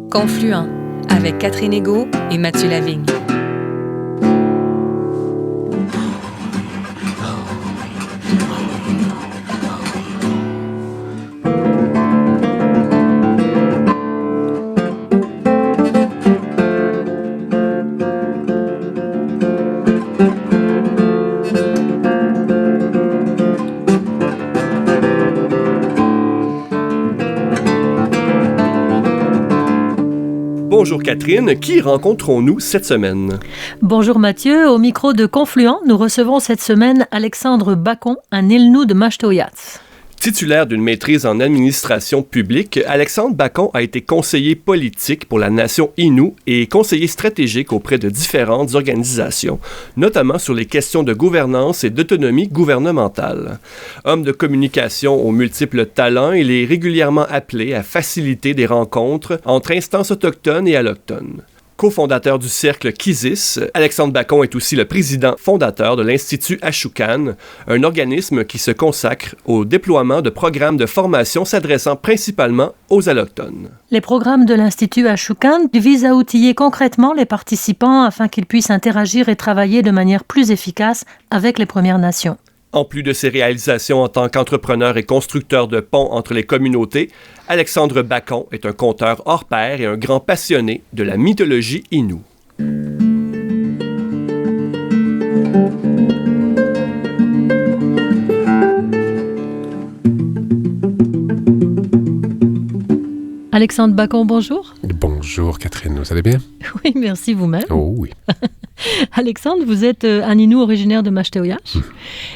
Confluent, avec Catherine Égaud et Mathieu Lavigne. Bonjour Catherine, qui rencontrons-nous cette semaine? Bonjour Mathieu, au micro de Confluent, nous recevons cette semaine Alexandre Bacon, un Ilnou de Mashtoyats. Titulaire d'une maîtrise en administration publique, Alexandre Bacon a été conseiller politique pour la nation Innu et conseiller stratégique auprès de différentes organisations, notamment sur les questions de gouvernance et d'autonomie gouvernementale. Homme de communication aux multiples talents, il est régulièrement appelé à faciliter des rencontres entre instances autochtones et allochtones. Co-fondateur du cercle Kizis, Alexandre Bacon est aussi le président fondateur de l'Institut Ashukan, un organisme qui se consacre au déploiement de programmes de formation s'adressant principalement aux Allochtones. Les programmes de l'Institut Ashukan visent à outiller concrètement les participants afin qu'ils puissent interagir et travailler de manière plus efficace avec les Premières Nations. En plus de ses réalisations en tant qu'entrepreneur et constructeur de ponts entre les communautés, Alexandre Bacon est un conteur hors pair et un grand passionné de la mythologie Innu. Alexandre Bacon, bonjour. Bonjour Catherine, vous allez bien? Oui, merci vous-même. Oh oui. Alexandre, vous êtes un Innu originaire de Mashtoyas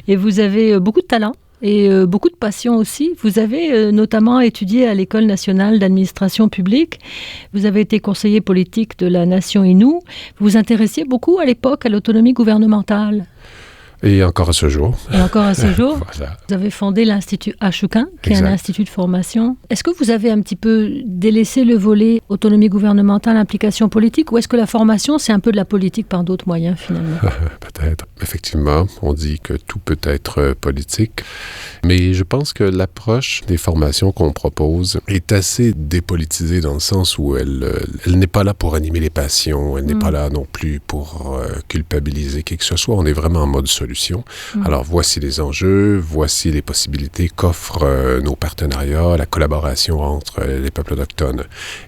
et vous avez beaucoup de talent et beaucoup de passion aussi. Vous avez notamment étudié à l'École nationale d'administration publique. Vous avez été conseiller politique de la nation Innu. Vous vous intéressiez beaucoup à l'époque à l'autonomie gouvernementale. Et encore à ce jour. Et encore à ce jour. Voilà. Vous avez fondé l'Institut Ashukan, qui Exact. est un institut de formation. Est-ce que vous avez un petit peu délaissé le volet autonomie gouvernementale, implication politique, ou est-ce que la formation, c'est un peu de la politique par d'autres moyens, finalement? Peut-être. Effectivement, on dit que tout peut être politique, mais je pense que l'approche des formations qu'on propose est assez dépolitisée dans le sens où elle n'est pas là pour animer les passions, elle n'est pas là non plus pour culpabiliser qui que ce soit. On est vraiment en mode solution. Alors, voici les enjeux, voici les possibilités qu'offrent nos partenariats, la collaboration entre les peuples autochtones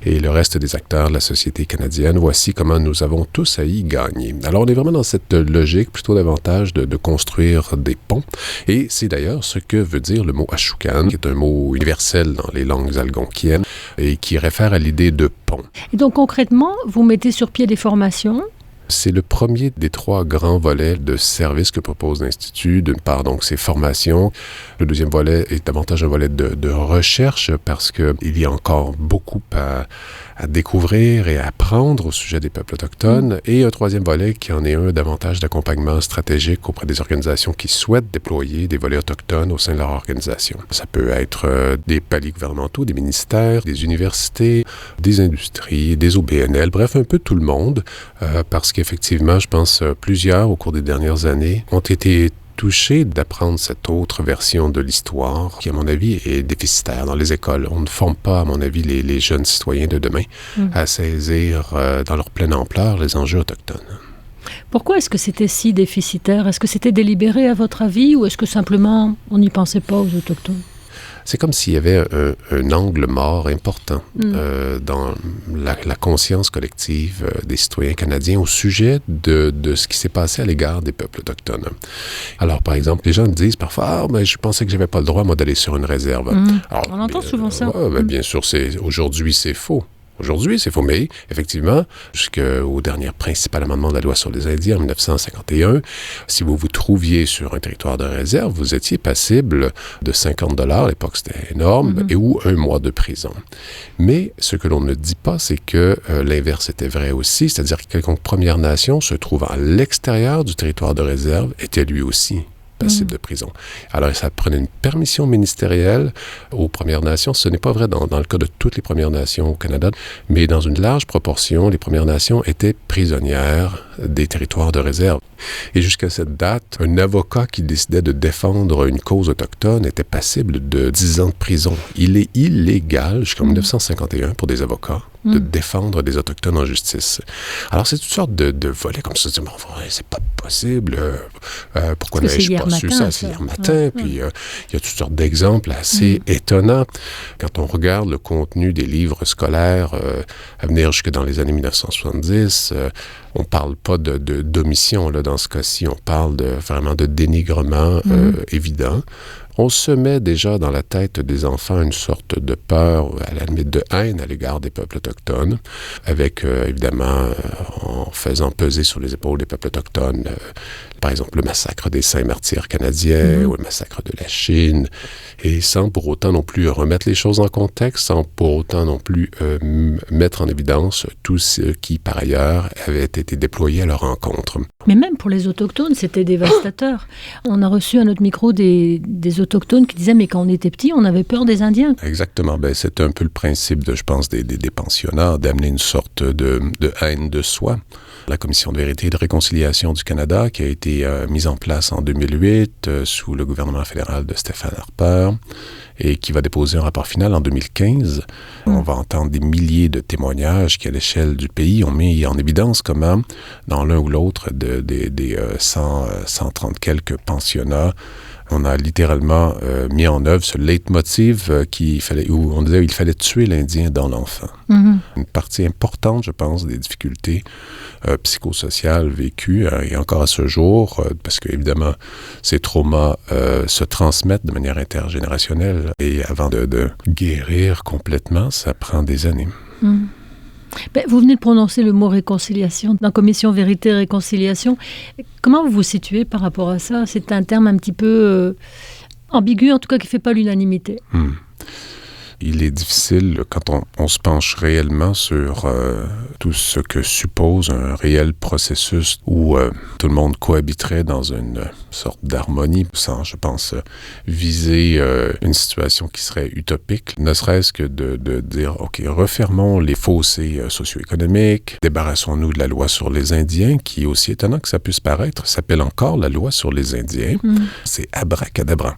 et le reste des acteurs de la société canadienne. Voici comment nous avons tous à y gagner. Alors, on est vraiment dans cette logique plutôt davantage de construire des ponts. Et c'est d'ailleurs ce que veut dire le mot Ashukan, qui est un mot universel dans les langues algonquiennes et qui réfère à l'idée de pont. Et donc, concrètement, vous mettez sur pied des formations. C'est le premier des trois grands volets de services que propose l'Institut. D'une part, donc, c'est formation. Le deuxième volet est davantage un volet de recherche parce qu'il y a encore beaucoup à découvrir et à apprendre au sujet des peuples autochtones. Et un troisième volet qui en est un davantage d'accompagnement stratégique auprès des organisations qui souhaitent déployer des volets autochtones au sein de leur organisation. Ça peut être des paliers gouvernementaux, des ministères, des universités, des industries, des OBNL, bref, un peu tout le monde, parce qu'effectivement, je pense, plusieurs, au cours des dernières années, ont été touchés d'apprendre cette autre version de l'histoire qui, à mon avis, est déficitaire dans les écoles. On ne forme pas, à mon avis, les jeunes citoyens de demain à saisir dans leur pleine ampleur les enjeux autochtones. Pourquoi est-ce que c'était si déficitaire? Est-ce que c'était délibéré, à votre avis, ou est-ce que simplement on n'y pensait pas aux Autochtones? C'est comme s'il y avait un angle mort important dans la conscience collective des citoyens canadiens au sujet de ce qui s'est passé à l'égard des peuples autochtones. Alors, par exemple, les gens disent parfois « Ah, mais je pensais que je n'avais pas le droit, moi, d'aller sur une réserve. Alors, on entend souvent ça. Bien sûr, aujourd'hui, c'est faux. Aujourd'hui, c'est faux, mais effectivement, jusqu'au dernier principal amendement de la loi sur les Indiens en 1951, si vous vous trouviez sur un territoire de réserve, vous étiez passible de 50 $, à l'époque c'était énorme, et ou 1 mois de prison. Mais ce que l'on ne dit pas, c'est que l'inverse était vrai aussi, c'est-à-dire que quelconque Première Nation se trouvant à l'extérieur du territoire de réserve était lui aussi passible de prison. Alors, ça prenait une permission ministérielle aux Premières Nations. Ce n'est pas vrai dans le cas de toutes les Premières Nations au Canada, mais dans une large proportion, les Premières Nations étaient prisonnières des territoires de réserve. Et jusqu'à cette date, un avocat qui décidait de défendre une cause autochtone était passible de 10 ans de prison. Il est illégal jusqu'en 1951 pour des avocats de défendre des Autochtones en justice. Alors, c'est toutes sortes de volets comme ça. Bon, c'est pas possible. Pourquoi n'ai-je pas su ça? C'est hier matin. Puis, il y a toutes sortes d'exemples assez étonnants. Quand on regarde le contenu des livres scolaires à venir jusque dans les années 1970, on parle pas d'omission là, dans ce cas-ci. On parle vraiment de dénigrement évident. On se met déjà dans la tête des enfants une sorte de peur, à la limite de haine à l'égard des peuples autochtones, avec évidemment en faisant peser sur les épaules des peuples autochtones, par exemple le massacre des saints martyrs canadiens ou le massacre de la Chine, et sans pour autant non plus remettre les choses en contexte, sans pour autant non plus mettre en évidence tout ce qui par ailleurs avait été déployé à leur encontre. Mais même pour les Autochtones, c'était dévastateur. On a reçu à notre micro des Autochtones qui disaient, mais quand on était petit, on avait peur des Indiens. Exactement. Ben, c'est un peu le principe, je pense, des pensionnats, d'amener une sorte de haine de soi. La Commission de vérité et de réconciliation du Canada, qui a été mise en place en 2008 sous le gouvernement fédéral de Stephen Harper, et qui va déposer un rapport final en 2015. On va entendre des milliers de témoignages qui, à l'échelle du pays, ont mis en évidence comment, dans l'un ou l'autre des 130 quelques pensionnats, on a littéralement mis en œuvre ce leitmotiv où on disait qu'il fallait tuer l'Indien dans l'enfant. Une partie importante, je pense, des difficultés psychosociales vécues, et encore à ce jour, parce qu'évidemment, ces traumas se transmettent de manière intergénérationnelle, et avant de guérir complètement, ça prend des années. Ben, vous venez de prononcer le mot réconciliation dans Commission Vérité et Réconciliation. Comment vous vous situez par rapport à ça? C'est un terme un petit peu ambigu, en tout cas qui ne fait pas l'unanimité. Il est difficile, quand on se penche réellement sur tout ce que suppose un réel processus où tout le monde cohabiterait dans une sorte d'harmonie, sans, je pense, viser une situation qui serait utopique, ne serait-ce que de dire, OK, refermons les fossés socio-économiques, débarrassons-nous de la loi sur les Indiens, qui, aussi étonnant que ça puisse paraître, s'appelle encore la loi sur les Indiens. C'est abracadabra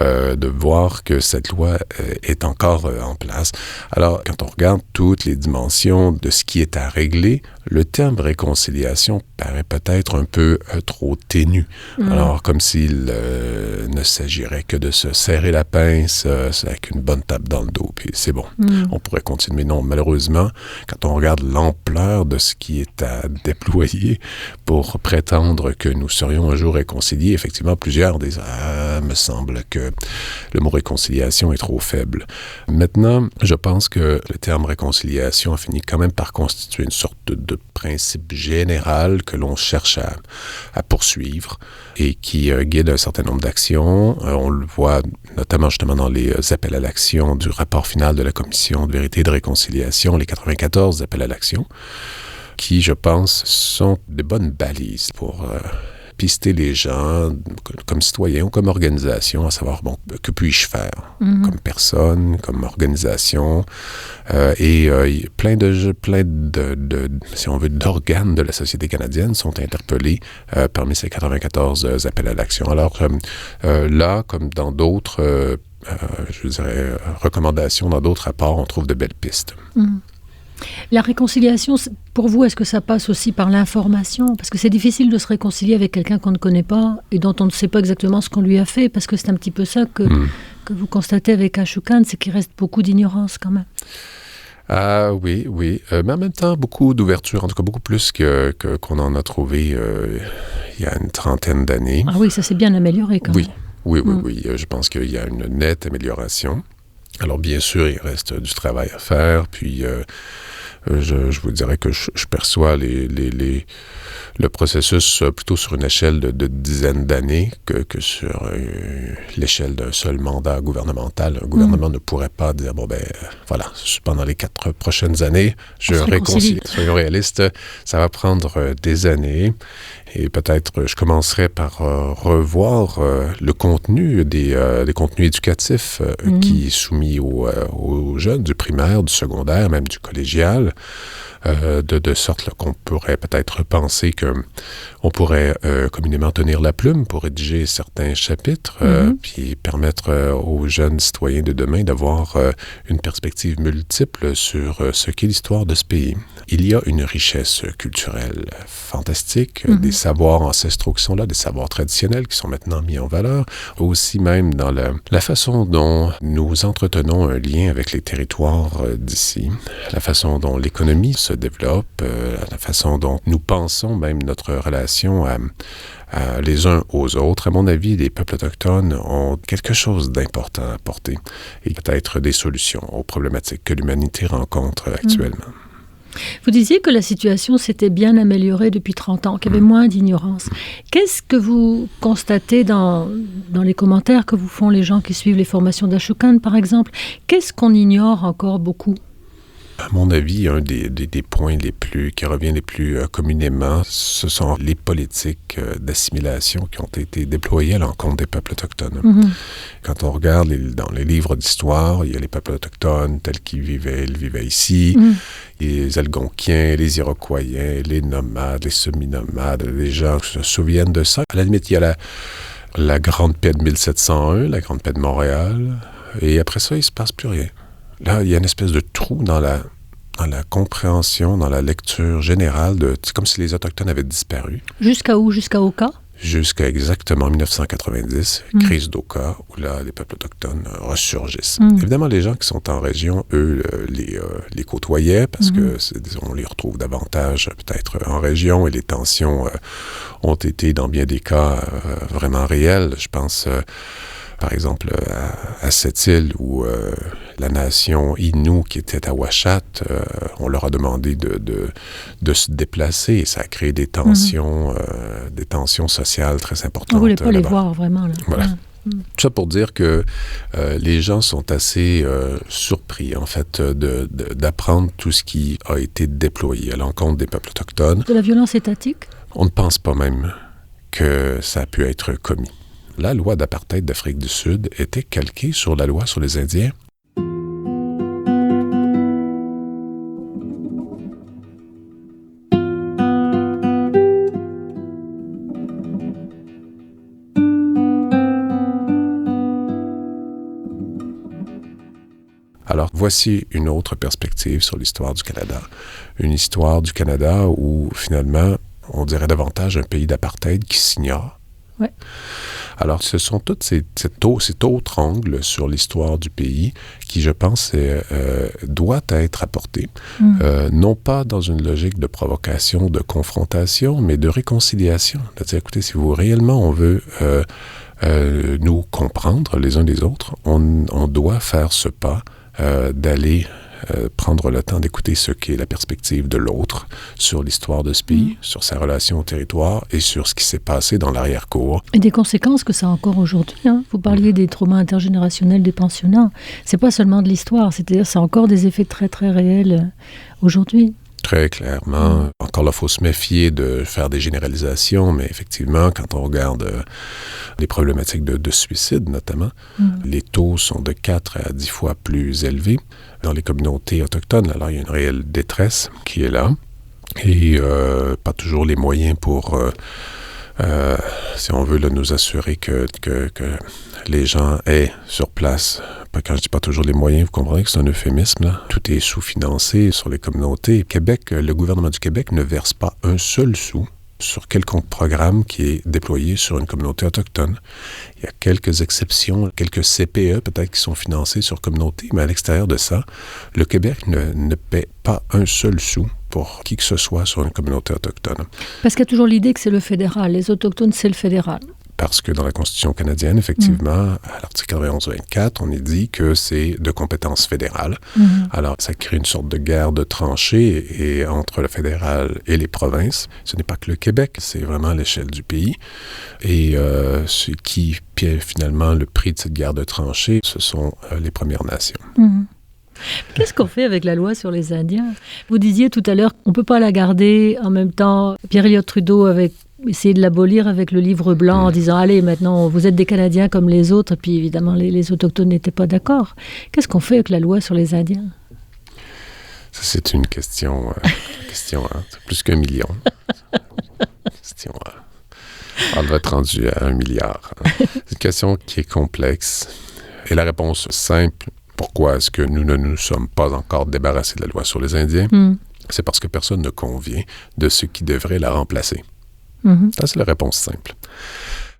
de voir que cette loi est encore en place. Alors, quand on regarde toutes les dimensions de ce qui est à régler, le terme réconciliation paraît peut-être un peu trop ténu. Alors, comme s'il ne s'agirait que de se serrer la pince avec une bonne tape dans le dos, puis c'est bon. On pourrait continuer. Non, malheureusement, quand on regarde l'ampleur de ce qui est à déployer pour prétendre que nous serions un jour réconciliés, effectivement, plusieurs disent « Ah, me semble que le mot réconciliation est trop faible ». Maintenant, je pense que le terme réconciliation a fini quand même par constituer une sorte de principe général que l'on cherche à poursuivre et qui guide un certain nombre d'actions. On le voit notamment justement dans les appels à l'action du rapport final de la Commission de vérité et de réconciliation, les 94 appels à l'action, qui, je pense, sont des bonnes balises pour pister les gens comme citoyens ou comme organisation, à savoir, bon, que puis-je faire comme personne, comme organisation, et plein de, si on veut, d'organes de la société canadienne sont interpellés parmi ces 94 appels à l'action. Alors là, comme dans d'autres, je dirais, recommandations, dans d'autres rapports, on trouve de belles pistes. La réconciliation, pour vous, est-ce que ça passe aussi par l'information? Parce que c'est difficile de se réconcilier avec quelqu'un qu'on ne connaît pas et dont on ne sait pas exactement ce qu'on lui a fait, parce que c'est un petit peu ça que vous constatez avec Ashukan, c'est qu'il reste beaucoup d'ignorance quand même. Ah oui. Mais en même temps, beaucoup d'ouverture, en tout cas beaucoup plus qu'on en a trouvé il y a une trentaine d'années. Ah oui, ça s'est bien amélioré quand même. Oui. Je pense qu'il y a une nette amélioration. Alors, bien sûr, il reste du travail à faire, puis je vous dirais que je perçois le processus plutôt sur une échelle de dizaines d'années que sur l'échelle d'un seul mandat gouvernemental. Un gouvernement ne pourrait pas dire, bon, voilà, pendant les 4 prochaines années, je réconcilie. Soyons réalistes, ça va prendre des années. Et peut-être je commencerai par revoir le contenu des contenus éducatifs qui est soumis aux jeunes du primaire, du secondaire, même du collégial. de sorte là, qu'on pourrait peut-être penser qu'on pourrait communément tenir la plume pour rédiger certains chapitres, puis permettre aux jeunes citoyens de demain d'avoir une perspective multiple sur ce qu'est l'histoire de ce pays. Il y a une richesse culturelle fantastique, des savoirs ancestraux qui sont là, des savoirs traditionnels qui sont maintenant mis en valeur, aussi même dans la façon dont nous entretenons un lien avec les territoires d'ici, la façon dont l'économie se développe, la façon dont nous pensons même notre relation les uns aux autres. À mon avis, les peuples autochtones ont quelque chose d'important à apporter et peut-être des solutions aux problématiques que l'humanité rencontre actuellement. Vous disiez que la situation s'était bien améliorée depuis 30 ans, qu'il y avait moins d'ignorance. Qu'est-ce que vous constatez dans les commentaires que vous font les gens qui suivent les formations d'Ashokan, par exemple? Qu'est-ce qu'on ignore encore beaucoup? À mon avis, un des points qui revient les plus communément, ce sont les politiques d'assimilation qui ont été déployées à l'encontre des peuples autochtones. Quand on regarde dans les livres d'histoire, il y a les peuples autochtones tels qu'ils vivaient ici, les Algonquiens, les Iroquois, les nomades, les semi-nomades, les gens qui se souviennent de ça. À la limite, il y a la Grande Paix de 1701, la Grande Paix de Montréal, et après ça, il ne se passe plus rien. Là, il y a une espèce de trou dans la compréhension, dans la lecture générale. C'est comme si les Autochtones avaient disparu. Jusqu'à où? Jusqu'à Oka? Jusqu'à exactement 1990, crise d'Oka, où là, les peuples autochtones ressurgissent. Évidemment, les gens qui sont en région, eux, les côtoyaient parce que on les retrouve davantage peut-être en région et les tensions ont été, dans bien des cas, vraiment réelles. Je pense... par exemple, à cette île où la nation Innu qui était à Ouachat, on leur a demandé de se déplacer et ça a créé des tensions sociales très importantes. Vous ne voulez pas les voir vraiment, là. Voilà. Tout ça pour dire que les gens sont assez surpris, en fait, d'apprendre tout ce qui a été déployé à l'encontre des peuples autochtones. De la violence étatique? On ne pense pas même que ça a pu être commis. La loi d'apartheid d'Afrique du Sud était calquée sur la loi sur les Indiens. Alors, voici une autre perspective sur l'histoire du Canada. Une histoire du Canada où, finalement, on dirait davantage un pays d'apartheid qui s'ignore. Ouais. Alors, ce sont tous cet autre angle sur l'histoire du pays qui, je pense, doit être apporté. Non pas dans une logique de provocation, de confrontation, mais de réconciliation. C'est-à-dire, écoutez, si réellement on veut nous comprendre les uns les autres, on doit faire ce pas d'aller prendre le temps d'écouter ce qu'est la perspective de l'autre sur l'histoire de ce pays, sur sa relation au territoire et sur ce qui s'est passé dans l'arrière-cour. Et des conséquences que ça a encore aujourd'hui. Vous parliez des traumas intergénérationnels des pensionnats. C'est pas seulement de l'histoire, c'est-à-dire ça a encore des effets très très réels aujourd'hui. Très clairement. Encore là, il faut se méfier de faire des généralisations, mais effectivement, quand on regarde les problématiques de suicide notamment, les taux sont de 4 à 10 fois plus élevés. Dans les communautés autochtones, alors il y a une réelle détresse qui est là, et pas toujours les moyens pour, si on veut, là, nous assurer que les gens aient sur place. Quand je dis pas toujours les moyens, vous comprenez que c'est un euphémisme, là. Tout est sous-financé sur les communautés. Québec, le gouvernement du Québec ne verse pas un seul sou sur quelconque programme qui est déployé sur une communauté autochtone. Il y a quelques exceptions, quelques CPE peut-être qui sont financés sur communauté, mais à l'extérieur de ça, le Québec ne paie pas un seul sou pour qui que ce soit sur une communauté autochtone. Parce qu'il y a toujours l'idée que c'est le fédéral. Les autochtones, c'est le fédéral. Parce que dans la Constitution canadienne, effectivement, à l'article 91-24, on est dit que c'est de compétence fédérale. Alors, ça crée une sorte de guerre de tranchées entre le fédéral et les provinces. Ce n'est pas que le Québec, c'est vraiment à l'échelle du pays. Et ce qui paie finalement le prix de cette guerre de tranchées, ce sont les Premières Nations. Qu'est-ce qu'on fait avec la loi sur les Indiens? Vous disiez tout à l'heure qu'on ne peut pas la garder. En même temps, Pierre-Éliott Trudeau avait essayé de l'abolir avec le livre blanc en disant « Allez, maintenant, vous êtes des Canadiens comme les autres. » Puis évidemment, les Autochtones n'étaient pas d'accord. Qu'est-ce qu'on fait avec la loi sur les Indiens? Ça, c'est une question, c'est plus qu'1 million. Question, elle va être rendue à 1 milliard. C'est une question qui est complexe. Et la réponse simple, pourquoi est-ce que nous ne nous sommes pas encore débarrassés de la loi sur les Indiens? C'est parce que personne ne convient de ce qui devrait la remplacer. Ça, c'est la réponse simple.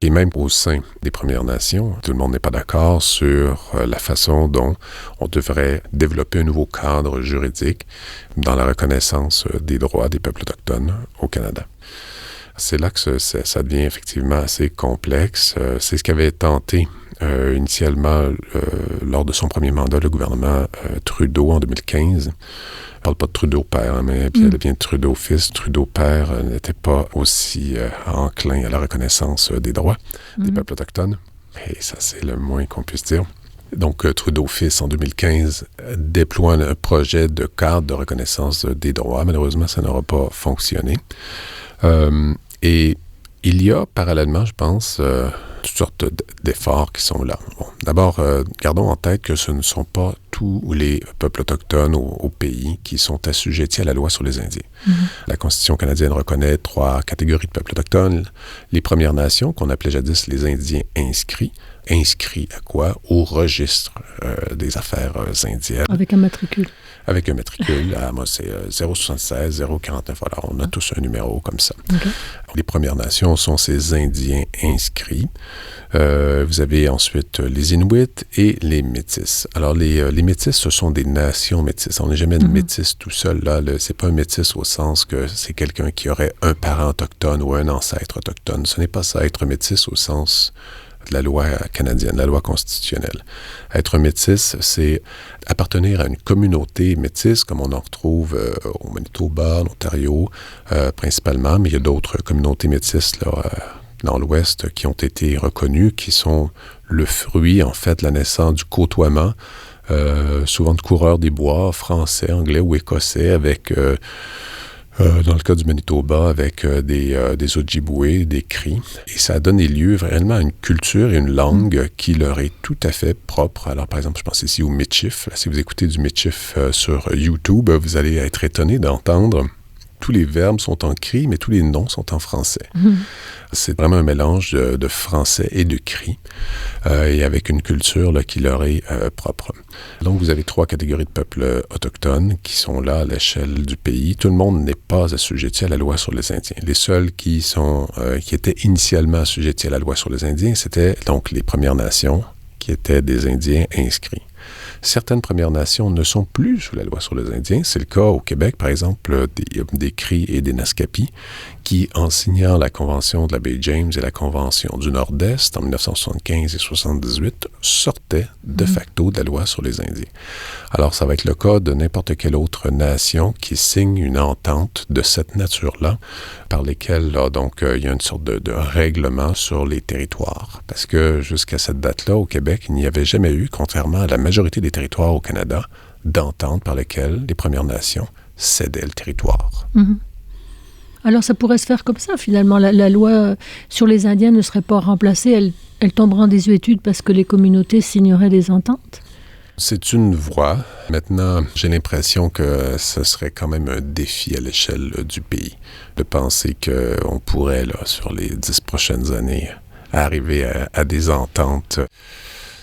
Et même au sein des Premières Nations, tout le monde n'est pas d'accord sur la façon dont on devrait développer un nouveau cadre juridique dans la reconnaissance des droits des peuples autochtones au Canada. C'est là que ça devient effectivement assez complexe. C'est ce qu'avait tenté initialement, lors de son premier mandat, le gouvernement Trudeau en 2015. Je ne parle pas de Trudeau père, mais puis elle vient de Trudeau fils. Trudeau père n'était pas aussi enclin à la reconnaissance des droits des peuples autochtones. Et ça, c'est le moins qu'on puisse dire. Donc, Trudeau fils, en 2015, déploie un projet de cadre de reconnaissance des droits. Malheureusement, ça n'aura pas fonctionné. Et il y a parallèlement, je pense, toutes sortes d'efforts qui sont là. Bon, d'abord, gardons en tête que ce ne sont pas tous les peuples autochtones au pays qui sont assujettis à la loi sur les Indiens. La Constitution canadienne reconnaît 3 catégories de peuples autochtones. Les Premières Nations, qu'on appelait jadis les Indiens inscrits. Inscrits à quoi? Au registre des affaires indiennes. Avec un matricule. Avec un matricule. Moi, c'est 076, 049. Alors, on a tous un numéro comme ça. Okay. Les Premières Nations sont ces Indiens inscrits. Vous avez ensuite les Inuits et les Métis. Alors, les Métis, ce sont des nations métisses. On n'est jamais de métis tout seul. Là, c'est pas un métis au sens que c'est quelqu'un qui aurait un parent autochtone ou un ancêtre autochtone. Ce n'est pas ça, être métis au sens de la loi canadienne, la loi constitutionnelle. Être métis, c'est appartenir à une communauté métisse, comme on en retrouve au Manitoba, en Ontario, principalement, mais il y a d'autres communautés métisses là, dans l'Ouest qui ont été reconnues, qui sont le fruit, en fait, de la naissance du côtoiement, souvent de coureurs des bois, français, anglais ou écossais, avec... dans le cas du Manitoba, avec des Ojibwés, des Cris. Et ça a donné lieu vraiment à une culture et une langue qui leur est tout à fait propre. Alors, par exemple, je pense ici au Michif. Si vous écoutez du Michif sur YouTube, vous allez être étonné d'entendre tous les verbes sont en cri, mais tous les noms sont en français. C'est vraiment un mélange de français et de cri, et avec une culture là, qui leur est propre. Donc, vous avez 3 catégories de peuples autochtones qui sont là à l'échelle du pays. Tout le monde n'est pas assujetti à la loi sur les Indiens. Les seuls qui étaient initialement assujettis à la loi sur les Indiens, c'était donc les Premières Nations, qui étaient des Indiens inscrits. Certaines Premières Nations ne sont plus sous la loi sur les Indiens. C'est le cas au Québec, par exemple, des Cris et des Naskapi, qui, en signant la Convention de la baie James et la Convention du Nord-Est en 1975 et 1978, sortaient de facto de la loi sur les Indiens. Alors, ça va être le cas de n'importe quelle autre nation qui signe une entente de cette nature-là, par lesquelles, là, donc, il y a une sorte de règlement sur les territoires. Parce que jusqu'à cette date-là, au Québec, il n'y avait jamais eu, contrairement à la majorité des territoires au Canada, d'entente par lesquelles les Premières Nations cédaient le territoire. Alors ça pourrait se faire comme ça, finalement. La loi sur les Indiens ne serait pas remplacée, elle tomberait en désuétude parce que les communautés signeraient des ententes? C'est une voie. Maintenant, j'ai l'impression que ce serait quand même un défi à l'échelle du pays de penser qu'on pourrait, là, sur les 10 prochaines années, arriver à des ententes.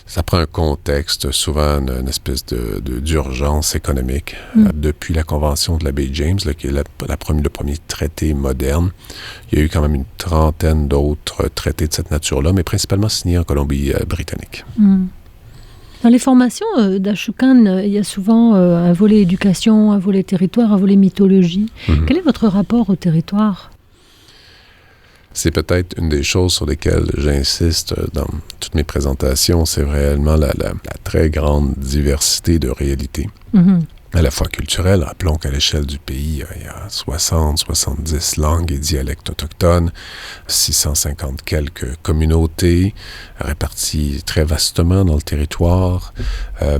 Ça prend un contexte, souvent une espèce d'urgence économique. Depuis la Convention de la baie James, là, qui est le premier traité moderne, il y a eu quand même une trentaine d'autres traités de cette nature-là, mais principalement signés en Colombie-Britannique. Dans les formations d'Ashukan, il y a souvent un volet éducation, un volet territoire, un volet mythologie. Quel est votre rapport au territoire? C'est peut-être une des choses sur lesquelles j'insiste dans toutes mes présentations, c'est réellement la très grande diversité de réalités. À la fois culturelle, rappelons qu'à l'échelle du pays, il y a 70 langues et dialectes autochtones, 650 quelques communautés réparties très vastement dans le territoire,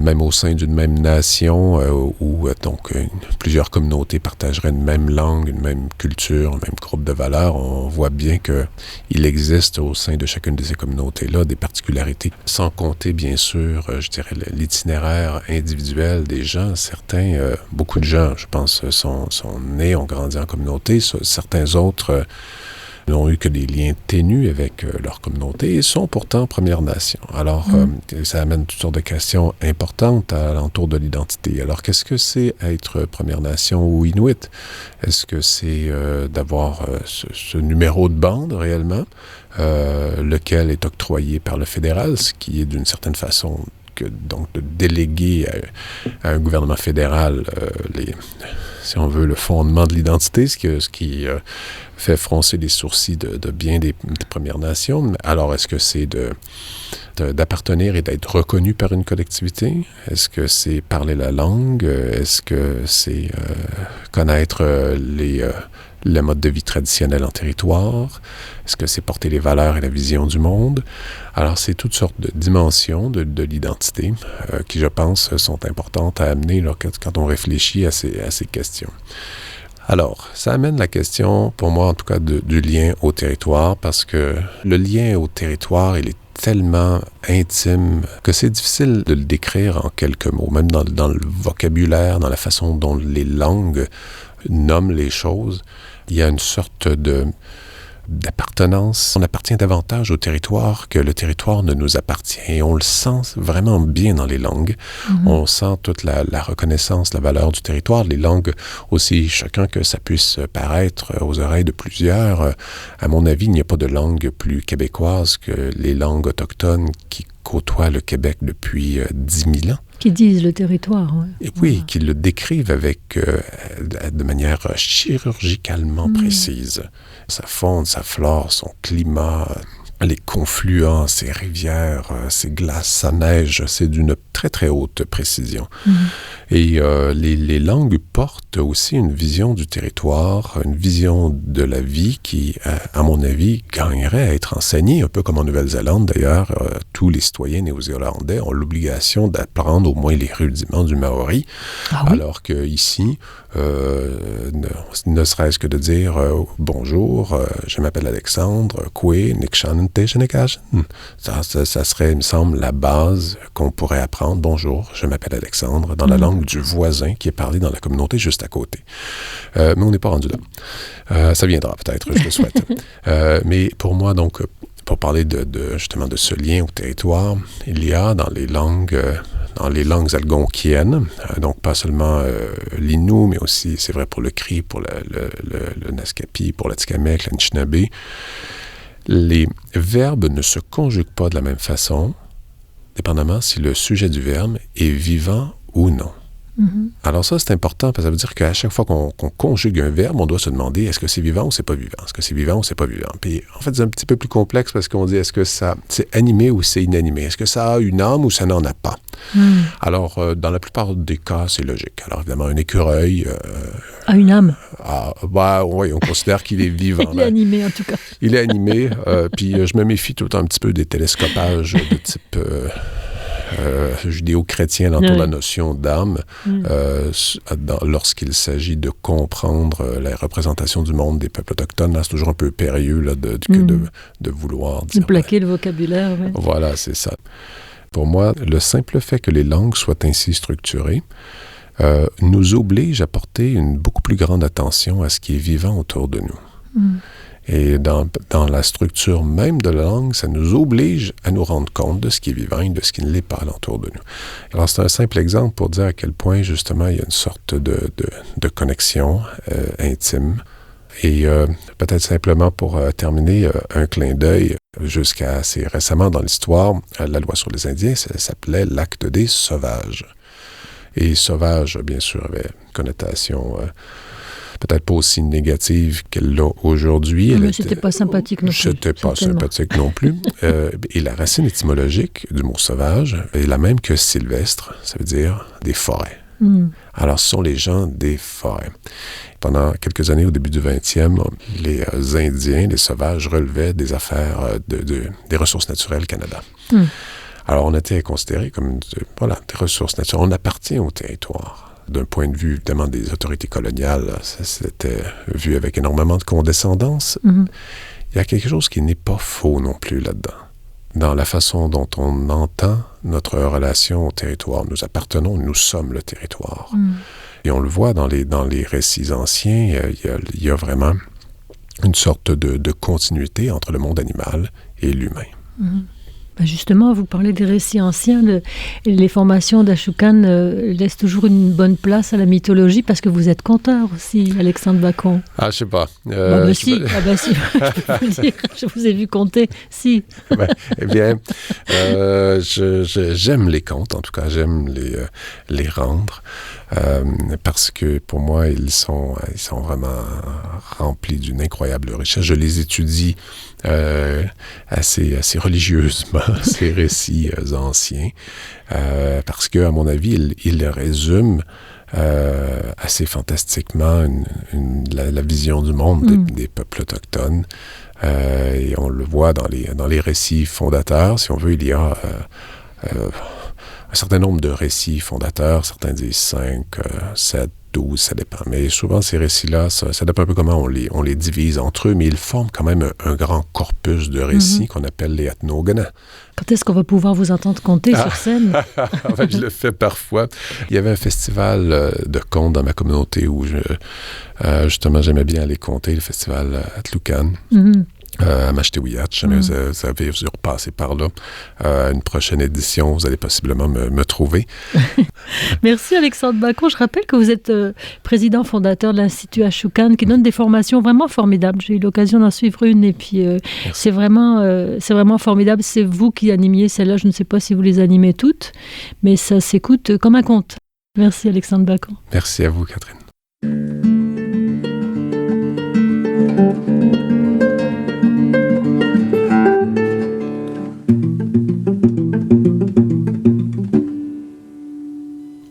même au sein d'une même nation où donc plusieurs communautés partageraient une même langue, une même culture, un même groupe de valeurs. On voit bien qu'il existe au sein de chacune de ces communautés-là des particularités, sans compter bien sûr, je dirais, l'itinéraire individuel des gens. Certains certains, beaucoup de gens, je pense, sont nés, ont grandi en communauté. Certains autres n'ont eu que des liens ténus avec leur communauté et sont pourtant Premières Nations. Alors, ça amène toutes sortes de questions importantes à l'entour de l'identité. Alors, qu'est-ce que c'est être Première Nation ou Inuit? Est-ce que c'est d'avoir ce numéro de bande réellement, lequel est octroyé par le fédéral, ce qui est d'une certaine façon donc de déléguer à un gouvernement fédéral si on veut, le fondement de l'identité, ce qui fait froncer les sourcils de bien des Premières Nations. Alors, est-ce que c'est d'appartenir et d'être reconnu par une collectivité? Est-ce que c'est parler la langue? Est-ce que c'est connaître le mode de vie traditionnel en territoire? Est-ce que c'est porter les valeurs et la vision du monde? Alors, c'est toutes sortes de dimensions de l'identité qui, je pense, sont importantes à amener là, quand on réfléchit à ces questions. Alors, ça amène la question, pour moi en tout cas, du lien au territoire, parce que le lien au territoire, il est tellement intime que c'est difficile de le décrire en quelques mots, même dans le vocabulaire, dans la façon dont les langues nomment les choses. Il y a une sorte d'appartenance. On appartient davantage au territoire que le territoire ne nous appartient. Et on le sent vraiment bien dans les langues. On sent toute la reconnaissance, la valeur du territoire. Les langues, aussi chacun que ça puisse paraître aux oreilles de plusieurs, à mon avis, il n'y a pas de langue plus québécoise que les langues autochtones qui côtoient le Québec depuis 10 000 ans. Qui disent le territoire, oui. Et oui, qui le décrivent de manière chirurgicalement précise. Sa faune, sa flore, son climat, les confluents, ses rivières, ses glaces, sa neige, c'est d'une très très haute précision. Et les langues portent aussi une vision du territoire, une vision de la vie qui, à mon avis, gagnerait à être enseignée, un peu comme en Nouvelle-Zélande d'ailleurs. Tous les citoyens néo-zélandais ont l'obligation d'apprendre au moins les rudiments du maori, alors qu'ici, ne serait-ce que de dire bonjour, je m'appelle Alexandre, Kwe, Nikshan, ça serait, il me semble, la base qu'on pourrait apprendre. Bonjour, je m'appelle Alexandre, dans la langue du voisin qui est parlé dans la communauté juste à côté. Mais on n'est pas rendu là. Ça viendra peut-être, je le souhaite. Mais pour moi, donc, pour parler justement de ce lien au territoire, il y a dans les langues algonquiennes, donc pas seulement l'Innu, mais aussi, c'est vrai pour le Cri, pour le Naskapi, pour l'Atikamekw, l'Anishinaabe, les verbes ne se conjuguent pas de la même façon, dépendamment si le sujet du verbe est vivant ou non. Alors ça, c'est important parce que ça veut dire qu'à chaque fois qu'on conjugue un verbe, on doit se demander est-ce que c'est vivant ou c'est pas vivant? Est-ce que c'est vivant ou c'est pas vivant? Puis en fait, c'est un petit peu plus complexe parce qu'on dit est-ce que c'est animé ou c'est inanimé? Est-ce que ça a une âme ou ça n'en a pas? Alors, dans la plupart des cas, c'est logique. Alors évidemment, un écureuil... a une âme? Oui, on considère qu'il est vivant. Il est animé, en tout cas. Il est animé, puis je me méfie tout le temps un petit peu des télescopages de type... judéo-chrétien dans la notion d'âme, lorsqu'il s'agit de comprendre la représentation du monde des peuples autochtones. Là, c'est toujours un peu périlleux là, de vouloir dire... Plaquer le vocabulaire, oui. Voilà, c'est ça. Pour moi, le simple fait que les langues soient ainsi structurées nous oblige à porter une beaucoup plus grande attention à ce qui est vivant autour de nous. Et dans la structure même de la langue, ça nous oblige à nous rendre compte de ce qui est vivant et de ce qui ne l'est pas alentour de nous. Alors, c'est un simple exemple pour dire à quel point, justement, il y a une sorte de connexion intime. Et peut-être simplement pour terminer, un clin d'œil, jusqu'à assez récemment dans l'histoire, la loi sur les Indiens, ça s'appelait l'acte des sauvages. Et sauvage, bien sûr, avait une connotation... peut-être pas aussi négative qu'elle l'a aujourd'hui. Mais c'était pas sympathique non plus. C'était pas sympathique non plus. Et la racine étymologique du mot sauvage est la même que sylvestre, ça veut dire des forêts. Alors, ce sont les gens des forêts. Pendant quelques années, au début du 20e, les Indiens, les sauvages, relevaient des affaires des ressources naturelles Canada. Alors, on était considérés comme des ressources naturelles. On appartient au territoire. D'un point de vue, évidemment, des autorités coloniales, ça c'était vu avec énormément de condescendance. Il y a quelque chose qui n'est pas faux non plus là-dedans. dans la façon dont on entend notre relation au territoire. Nous appartenons, nous sommes le territoire. Et on le voit dans les récits anciens, il y a vraiment une sorte de continuité entre le monde animal et l'humain. Justement, vous parlez des récits anciens. Les formations d'Ashokan laissent toujours une bonne place à la mythologie parce que vous êtes conteur aussi, Alexandre Bacon. Ah, je sais pas. Si, je peux vous dire, je vous ai vu conter, si. Eh bien, j'aime les contes, en tout cas, j'aime les rendre, parce que pour moi, ils sont vraiment remplis d'une incroyable richesse. Je les étudie assez religieusement, ces récits anciens, parce que, à mon avis, ils résument assez fantastiquement la vision du monde des peuples autochtones. Et on le voit dans les récits fondateurs. Si on veut, il y a un certain nombre de récits fondateurs. Certains disent 5, 7, 12, ça dépend. Mais souvent, ces récits-là, ça dépend un peu comment on les divise entre eux, mais ils forment quand même un grand corpus de récits qu'on appelle les ethnogona. Quand est-ce qu'on va pouvoir vous entendre conter sur scène? En fait, je le fais parfois. Il y avait un festival de contes dans ma communauté où justement j'aimais bien aller conter, le festival Atloukan. À Mashtewiyat, jamais vous avez repassé par là. Une prochaine édition, vous allez possiblement me trouver. Merci Alexandre Bacon. Je rappelle que vous êtes président fondateur de l'Institut Ashokan qui donne des formations vraiment formidables. J'ai eu l'occasion d'en suivre une et puis c'est vraiment formidable. C'est vous qui animiez celle-là. Je ne sais pas si vous les animez toutes, mais ça s'écoute comme un conte. Merci Alexandre Bacon. Merci à vous Catherine.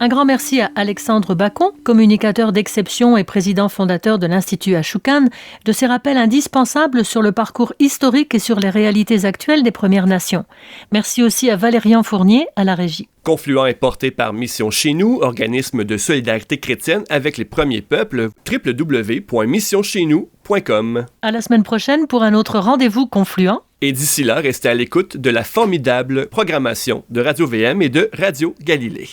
Un grand merci à Alexandre Bacon, communicateur d'exception et président fondateur de l'Institut Ashokan, de ses rappels indispensables sur le parcours historique et sur les réalités actuelles des Premières Nations. Merci aussi à Valérian Fournier à la régie. Confluent est porté par Mission Chez Nous, organisme de solidarité chrétienne avec les premiers peuples, www.missioncheznous.com. À la semaine prochaine pour un autre rendez-vous Confluent. Et d'ici là, restez à l'écoute de la formidable programmation de Radio-VM et de Radio Galilée.